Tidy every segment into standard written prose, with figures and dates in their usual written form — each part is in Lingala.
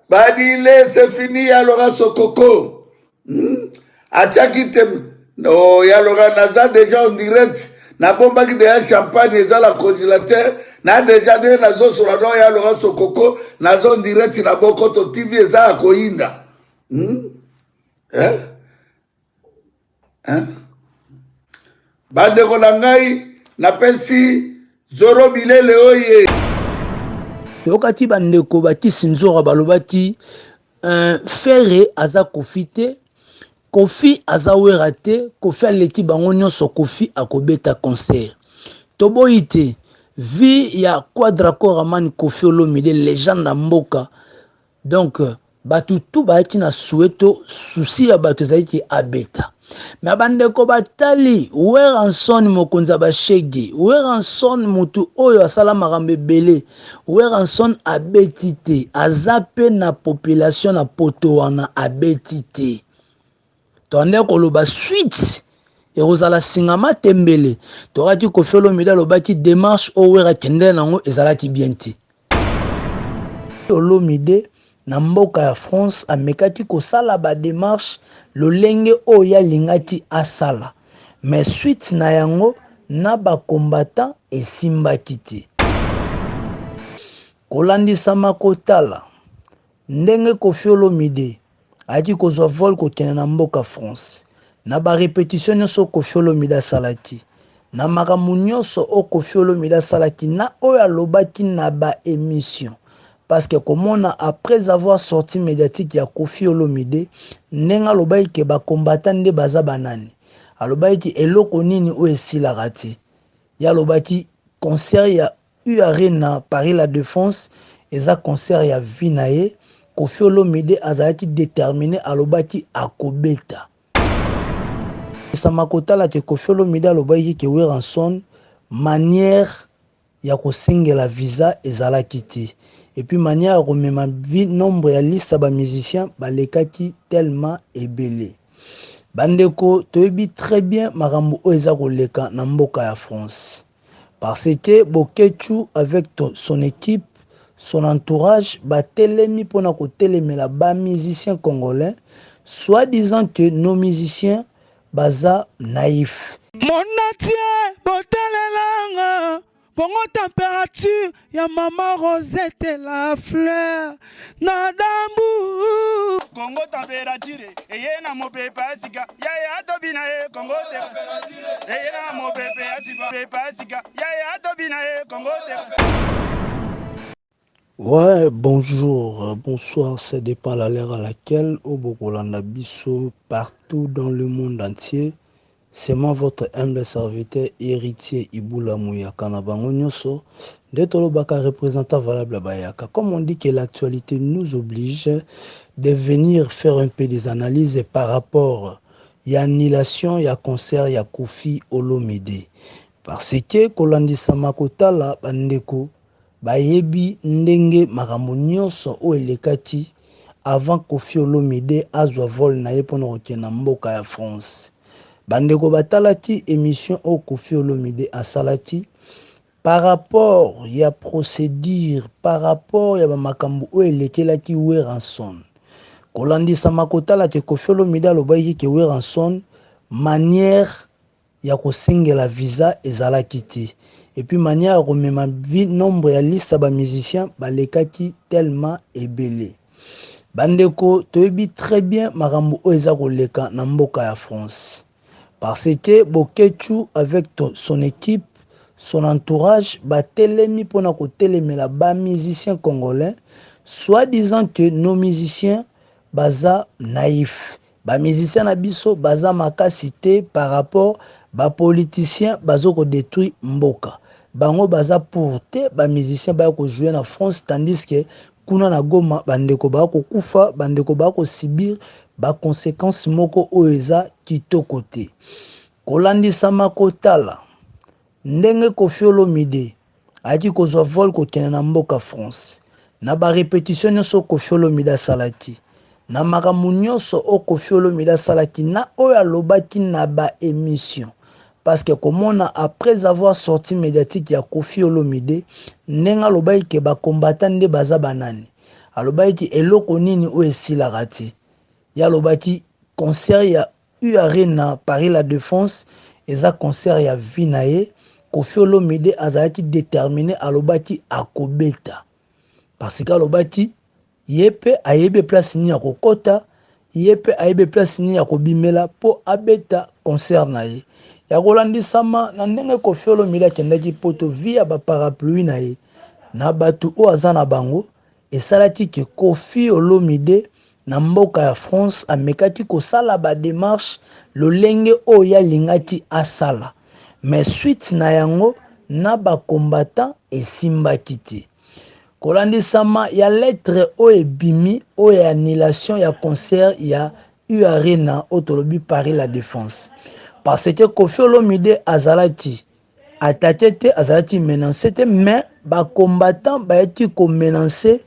Badile, c'est fini, Yalora Sokoko. Achakitem. No, Yalora Naza déjà en direct. Na bomba qui déjà champagne, et la congélateur. Na déjà de Nazo sur la noix, Yalora Sokoko. Nazo en direct, na boko to TV, et ça a koinda. Hein? Hein? Bande konangai, na pesi, Zoro Bilele oye. Yokati bandeko bati sinzora balobati Ferre aza Kofi te, Kofi aza wera te, Kofi aleki bango nyonso Kofi akobeta concert. Toboyi te, vi ya Quadraco Ramani Kofi Olomide légende na mboka. Donc batu tu baaki na Soweto souci ya batu zaiki abeta. Mais bandeko batali Weranson mokonza bashege Weranson mutu oyo asala makambe belé Weranson abeti te azape na population na poto wana abeti te tonde koloba suite ekozala singama tembele toraki Kofi Olomide alobaki démarche o wera kende nango ezalaki bien te Olomide na mboka ya France amekaki kosala ba démarche lolenge oya lingaki asala mais suite na yango na ba combattant esimbaki te kolandisa makotala ndenge Kofi Olomide aki kozwa vol kokende na mboka France na ba répétition nyonso Kofi Olomide asalaki na makambo nyonso o Kofi Olomide asalaki na oyo alobaki na ba émission. Parce que comme après avoir sorti médiatique ya Kofi Olomide, nenga lobai ke ba combattant de baza banani. Alobai ki eloko nini o esila rate. Ya lobaki concert ya Arena Paris La Défense, eza concert ya Vinaye, Kofi Olomide azalaki déterminé alobaki akobeta. Samakota la ke Kofi Olomide alobai ke Weranson manière ya kosengela visa ezalaki te. Et puis manière à remema nombre ya liste ba musiciens balekaki tellement ebele. Bandeko toyebi très bien makambo o eza koleka na mboka ya France. Parce que Bokechu avec son équipe, son entourage batelemi pona ko telemela ba musiciens congolais, soit disant que nos musiciens baza naïfs. Monatie botelelanga Congo température, ya maman Rosette la fleur, nadambu. Congo température, eye na mo pepe asika, ya tobina Congo température, eye na mo pepe asika, ya tobina Congo température. Ouais, bonjour, bonsoir, ça dépend de l'heure à laquelle au Bokolanda Bisso, partout dans le monde entier. C'est moi votre humble serviteur héritier Iboula Mouya Kanabango Nyoso d'être le baka représentant valable à Bayaka. Comme on dit que l'actualité nous oblige de venir faire un peu des analyses par rapport à l'annulation, il y a concert, il y a Kofi Olomide. Parce que Kolandi Samakota la bandeko bayebi ndenge makambo nyonso o elekati avant Kofi Olomide azwa vol na ye pona kokena mboka ya France. Bandeko batalaki émission au Kofi Olomide asalaki par rapport ya procédure par rapport ya makambo o elekelaki Weranson kolandisa makotala ke Kofi Olomide alobaki ke Weranson manière ya kosengela visa ezalaki te et puis manière ya komema nombre ya liste ba musiciens balekaki tellement ebele. Bandeko toyebi très bien makambo o eza koleka na mboka ya France. Parce que Bokechu avec son équipe, son entourage, batelemi pona ko telemela ba musiciens congolais, soit disant que nos musiciens baza naïfs. Ba musiciens na biso baza makasi te par rapport ba politiciens bazo ko détruire mboka. Bango baza pour te ba musiciens ba ko jouer na France tandis que kuna na Goma bandeko ba ko kufa, bandeko ba ko subir ba conséquences moko oeza kitoko te. Kolandisa makotala ndenge Kofi Olomide aki kozwa vol kokende na mboka France na ba répétition nyonso Kofi Olomide asalaki na makambo nyonso o Kofi Olomide asalaki na oyo alobaki na ba émission. Parce que comme après avoir sorti médiatique ya Kofi Olomide nenga alobaki ke ba combattant de baza banani. alobaki eloko nini o esilaka te ye alobaki concert ya UArena Paris La Défense eza concert ya vie na ye. Koffi Olomide azalaki déterminé alobaki akobeta parce que alobaki ye mpe ayebi place nini ya kokota, ye mpe ayebi place nini ya kobimela mpo abeta concert na ye ya kolandisama na ndenge Koffi Olomide akendaki poto via baparapluie na ye na bato oyo aza na bango esalaki ke Koffi Olomide na mboka ya France amekaki kosala badémarche lolenge oyo alingaki asala mais suite na yango na bakombatant esimbaki te kolandisama ya lettre oyo ebimi oyo ya annulation ya concert ya UArena oyo tolobi Paris La Défense parce que Koffi Olomide azalaki attaqué te azalaki menacé te mais bakombatant bayaki komenace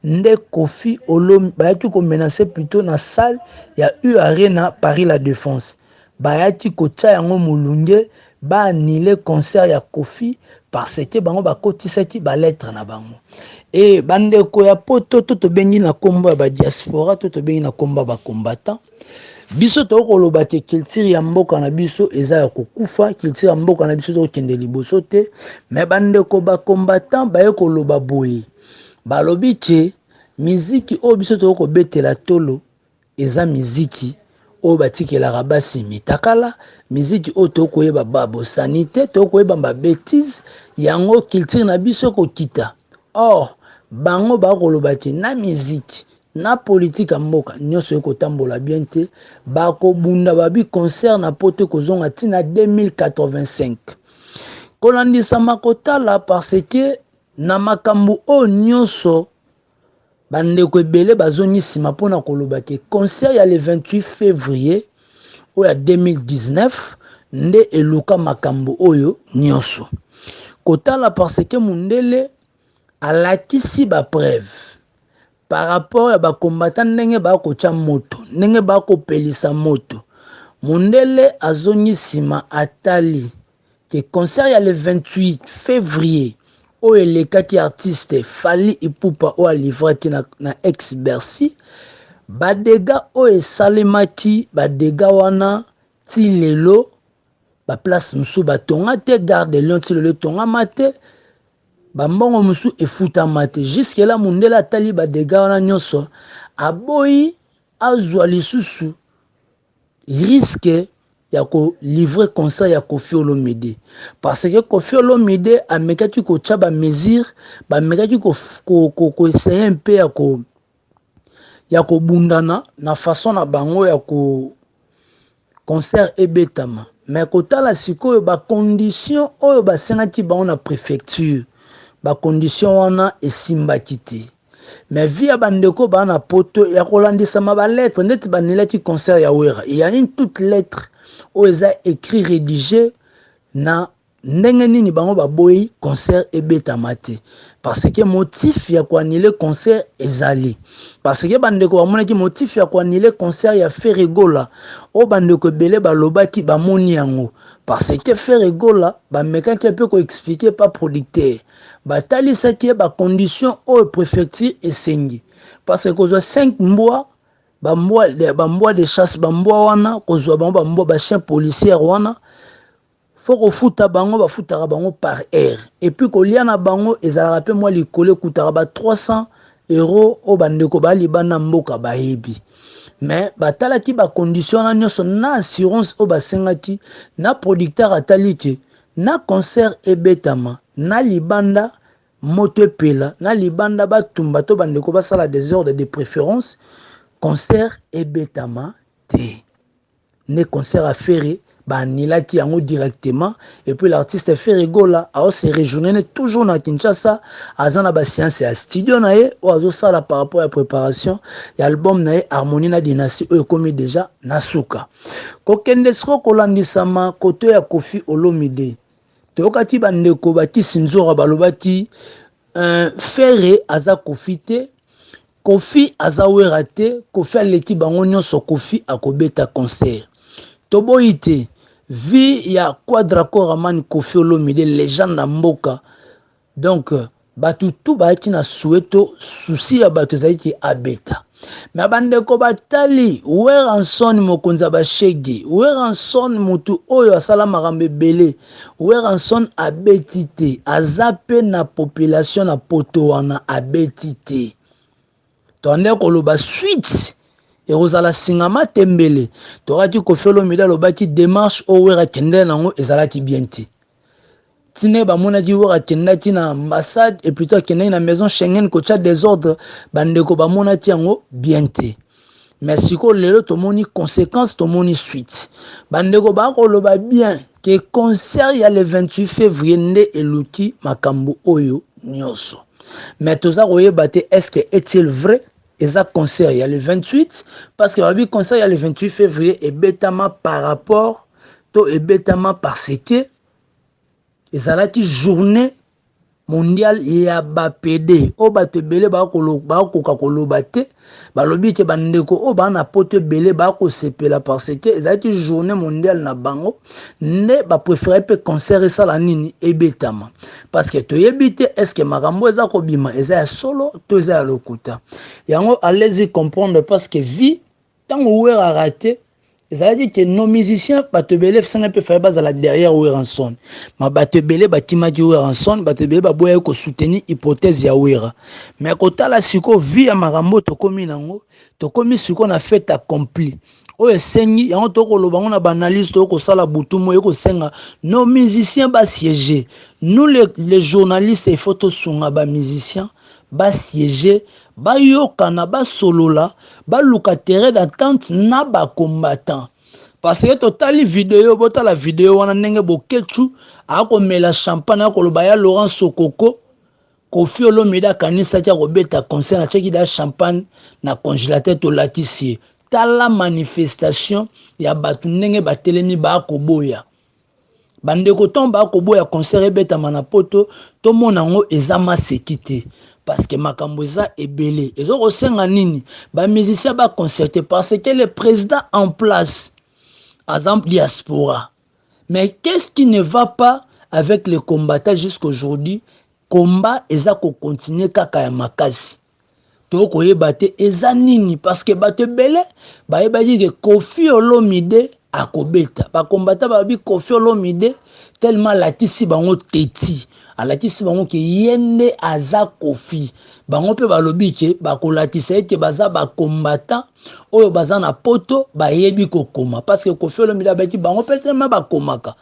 nde Koffi Olomide bayaki komenace plutôt na salle ya UArena Paris La Défense bayaki kotia yango molunge baannule concert ya Koffi parce que bango bakotisaki balettre na bango e bandeko ya poto to tobengi na kombo ya badiaspora to tobengi na kombo ya bakombatant biso tokoloba te culture ya mboka na biso eza ya kokufa culture ya mboka na biso tokende liboso te mais bandeko bakombatant baye koloba boye balobi ke miziki oyo biso tokobetela tolo eza miziki oyo batikelaka basi mitakala miziki oyo tokoyeba babosani te tokoyeba babétise yango culture na biso kokita or bango bakoloba te na miziki na politique ya mboka nyonso ekotambola bien te bakobunda babi concert na poto kozonga ntina 2085 kolandisama kotala parce que na makambo oyo nyonso bandeko ebele bazongi nsima mpona koloba ke concert ya le 28 février oyo ya 2019 nde eluka makambo oyo nyonso kotala parce que mundele alakisi bapreuve par rapport ya bakombata ndenge bakotya moto ndenge bakopelisa moto mundele azongi nsima atali ke concert ya le 28 février oyo elekaki artiste Fally Ipupa oyo alivraki na ex Bercy badega oyo esalemaki badega wana ti lelo baplace mosusu batonga te Gare de Lyon ti lelo etongama te bambongo mosusu efutama te jusque la mundele atali badega wana nyonso aboyi azwa lisusu risque ya ko livrer concert ya Koffi Olomide parce que Koffi Olomide amekaki ko tcha ba mesure ba mekaki ko essayer un peu ya ko bundana na façon na bango ya ko concert ebetama mais kotala sikoyo ba condition oyo basengaki bango na préfecture ba condition wana esimbaki te mais via bandeko bana poto ya kolandisama ba lettre ndeti banilaki concert ya Wera il y a une toute lettre oyo eza écrit rédigé na ndenge nini bango baboyi concert ebetama te parce que motif ya koannule concert ezali parce que bandeko bamonaki motif ya koannule concert ya Ferregola oyo bandeko ebele balobaki bamoni yango parce que Ferregola bamekaki mpe koexplike pa producteur batalisaki bacondition oyo préfecture esengi parce que kozwa 5 mbwa bambwa de chasse bambwa wana kozwa bango bambwa bachien policière wana faut kofuta bango bafutaka bango par heure et puis kolia na bango ezalaka pe mwa likolo ekutaka ba 300 € oyo bandeko balibana mboka bayebi mais batalaki bacondition na nyonso na assurance oyo basengaki na producteur atali ke na concert ebetama na libanda moto epela na libanda batumba to bandeko basala des ordres de préférence concert ebetama te ne concert affaire banilaki yango directement et puis l'artiste Ferregola a se réjourné toujours na Kinshasa azana ba séance ya studio na ye ou azosala par rapport à préparation ya album na ye Harmonie na Dynastie oyo komi déjà nasuka kokende soko kolandisama koto ya Koffi Olomide toyokaki bandeko bakisi nzora balobaki Ferre aza Koffi te Koffi aza Wera te Koffi aleki bango nyonso Koffi akobeta concert toboyi te vi ya Quadra Koraman Koffi Olomide légende na mboka donc Batu tout baki na Soweto souci ya batu zaiki abeta. Mais bandeko batali Weranson mokonza bashege Weranson mutu oyo asala makambe belé Weranson abetite azape na population na poto wana abetite tonde koloba suite ekozala singama tembele toraki kofelo mida lobaki démarche o wera kende nango ezalaki bien te tine bamona ki wera kenda ki na ambassade et plutôt kende na maison Schengen ko tcha désordre bandeko bamona ti yango bien te mais siko lelo tomoni conséquence tomoni suite bandeko bakoloba bien que concert ya le 28 février nde eluki makambo oyo nyonso mais toza koyeba te est-ce que est-il vrai eza concert ya le 28 parce que babi concert ya le 28 février ebetama par rapport to ebetama parce que ezalaki journée mondiale ya bapede o bato belé bakoka koloba te balobi ke bandeko o bana poto belé bakosepela parce que ezalaki journée mondiale na bango ne ba préférer pe concert esala nini ebetama parce que toyebi te est-ce que makambo eza kobima eza ya solo to eza ya lokuta yango allez-y comprendre parce que vie tango wera raté ezalaki que nos musiciens bato belé sanga pe faire bazala derrière Weranson ma bato belé batimaki Weranson bato belé baboya ko soutenir hypothèse ya Wera mais kotala siko vie ya makambo tokomi nango tokomi siko na fait accompli oyo sengi yango tokoloba ngo na banaliste toko sala butumo eko senga nos musiciens ba siéger nous les journalistes et photos sunga ba musiciens ba siéger ba yokana ba solola ba luka terrain d'attente na ba combattant parce que totali vidéo bota la vidéo wana ndenge bokechu akomela champagne akoloba ya Laurent Sokoko Kofi Olomide kanisa tia kobeta concert na cheki da champagne na congélateur to latisi tala manifestation ya batu ndenge batelemi ba koboya bandeko tomba koboya concert ebeta manapoto to mona ngo ezama sekite parce que makambo eza ebele ezo kosenga nini ba musicien ba concerter parce que le président en place exemple diaspora mais qu'est-ce qui ne va pas avec les combattants jusqu'aujourd'hui combat eza ko continuer kaka ya makasi to koyeba te eza nini parce que bato belé ba yeba di que Kofi Olomide akobeta ba combattant ba bi Kofi Olomide tellement latisi bango teti alatisi bango ke yende aza Kofi bango pe balobi ke bakolatisa ete baza ba combattant oyo baza na poto ba yebi kokoma parce que Kofi Olomide abaki bango pe tellement bakomaka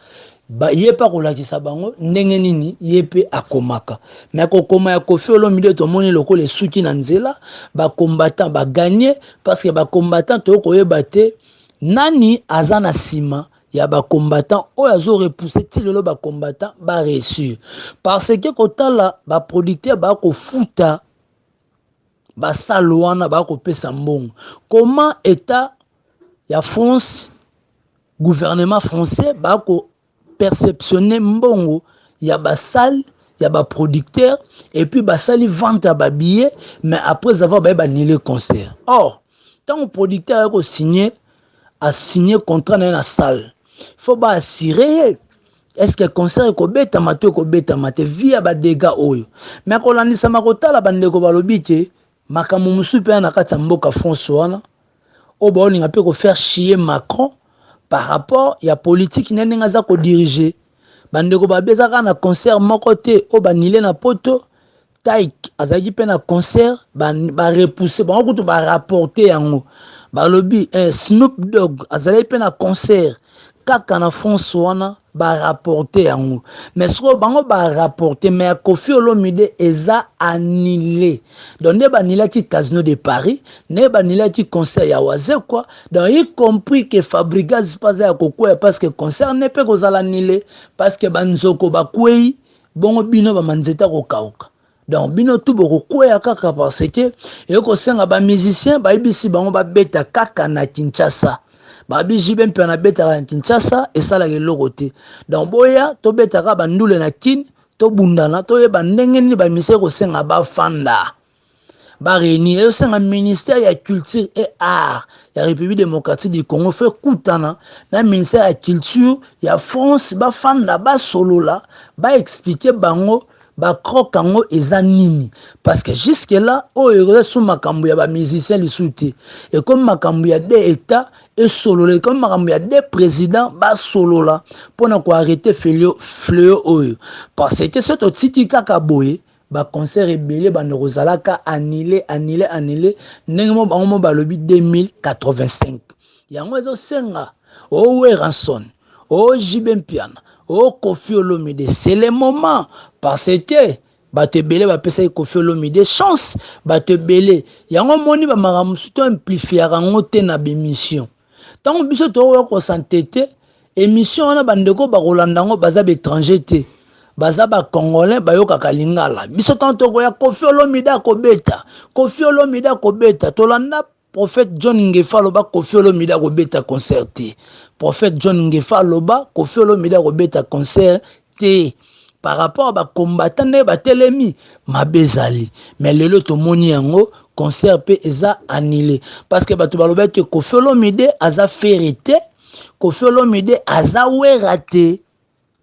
ba yepa kolatisa bango ndenge nini yepe akomaka mais kokoma ya Kofi Olomide to moni lokole suki na nzela ba combattant ba gagner parce que ba combattant to koyeba te nani azana sima ya ba combattant oyo azo repousser tilelo ba combattant ba réussir parce que kotala ba producteur ba ko futa ba salwana ba ko pesa mbongo comment état ya France gouvernement français ba ko perceptionner mbongo ya ba salle ya ba producteur et puis ba sali vente ba billet mais après avoir ba annulé concert or tant producteur a signé contrat dans la salle faut ba assurer est-ce que concert ko beta mato ko beta mate via ba dégâts oyo mais ko landisa makotala bandeko balobi ke makamu musupe na kata mboka France wana o ba olinga pe ko faire chier Macron par rapport ya politique nene ngaza ko diriger bandeko ba bezaka na concert moko te o banile na poto Taïk azaki pe na concert ba repousser ba ko to ba rapporter yango balobi Snoop Dogg azali pe na concert kaka na France wana ba rapporter yango mais soko bango ba rapporter mais Kofi Olomide eza annulé donc ne ba annulé ki Casino de Paris ne ba annulé ki concert ya Waze quoi donc y compris que Fabregas pas ya kokwa parce que concert ne peut kozala annulé parce que banzoko ba kwei bongo bino ba manzeta ko kauka donc bino tout boko kwea kaka parce que yoko senga ba musicien ba ibisi bango ba beta kaka na Kinshasa babi jibe mpe na beta na Kinshasa esala keloko te donc boya to beta ka bandule na kin to bundana to yeba ndenge ni ba musicien ko senga ba fanda ba réunir yo senga ministère ya culture et art ya République démocratique du Congo fait kutana na ministère ya culture ya France ba fanda ba solola ba expliquer bango bakroke yango eza nini parce que jusque là oyo ekoza so makambo ya bamusicien lisu te ekomi makambo ya de état esolola ekomi makambo ya de président basolola mpona koarrete fleo oyo parce que so totiki kaka boye baconcert ebele bando kozalaka annulé ndenge mo bango mo balobi 2085 yango ezosenga Weranson JB Mpiana Koffi Olomide c'est le moment parce que bato ebele bapesa Koffi Olomide chance bato ebele yango moni bamakambo to amplifiaka yango te na bémission ntango biso tokoya kosantete émission wana bandeko bakolanda yango baza baétranger te baza bacongolais bayokaka lingala biso ntango tokoya Koffi Olomide akobeta tolanda prophète John Ngefa loba Koffi Olomide akobeta concert te prophète John Ngefa loba Koffi Olomide akobeta concert te par rapport à combattant nde batelemi mabezali mais lelo tomoni yango concert pe eza annulé parce que bato baloba que Koffi Olomide aza ferité Koffi Olomide aza werate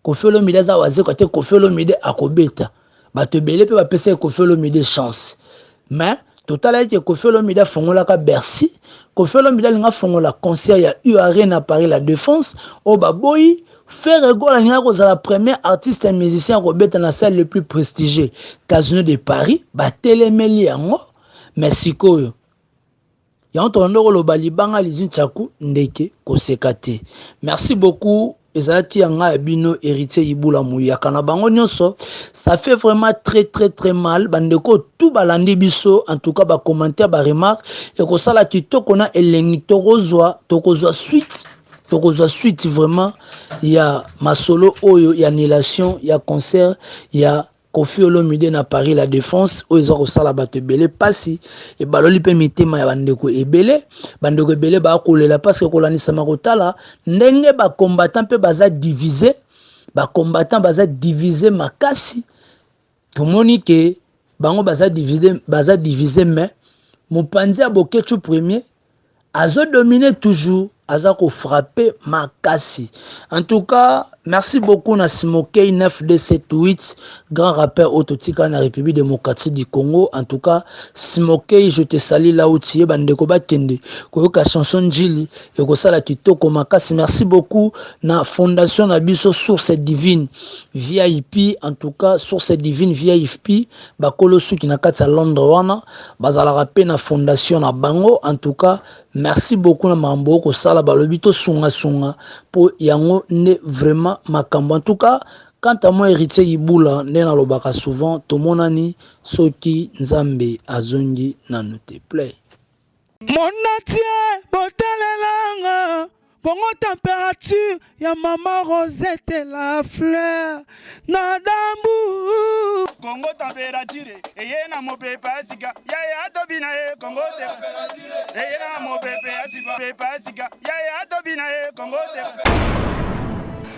Koffi Olomide aza wazeko te Koffi Olomide akobeta bato ebele pe bapesa Koffi Olomide chance mais total que Koffi Olomide fongolaka Bercy Koffi Olomide linga fongola concert ya URN à Paris la Défense au baboyi faire égola linga kozala premier artiste et musicien kobeta na salle le plus prestigieux Casino de Paris batelemeli yango mais sikoyo yango tondo loba libanga lizin tchaku ndeke kosekate merci beaucoup ezalaki yanga abino héritier Ibula Muyaka na bango nyonso ça fait vraiment très mal bandeko tout balandi biso en tout cas ba commentaire ba remarque et ko sala kitoko na elengi tokozwa suite vraiment ya masolo oyo ya annulation ya concert ya Koffi Olomide na Paris la Défense oyo kosala bato ebele pasi e baloli pe mitema ya bandeko ebele ba kolela parce que kolanisa makotala ndenge ba combattant pe baza divisé makasi tomoni ke bango baza divisé mais mopanzi ya Bokechu premier azo dominer toujours azako frapper makasi. En tout cas, merci beaucoup na Simokei 9278 grand rappeur autotika na République démocratique du Congo. En tout cas, Simokei, je te salue là où tu es bandeko bakende koyoka chanson Njili et ko sala kitoko makasi. Merci beaucoup na fondation na biso Source Divine VIP. En tout cas, Source Divine VIP bakolo suki na kati ya Londres wana bazala rapé na fondation na bango. En tout cas, merci beaucoup na mambo ko sala balobi to sunga po yango ne vraiment makambo. En tout cas, quant à moi héritier Ibula nena lobaka souvent tomonani soki nzambe azongi na note play monatie botalelanga Congo température ya mama Rosette la fleur na dambu Congo température eye na mopepa sika ya tobina Congo température eye na mopepa sika ya tobina Congo température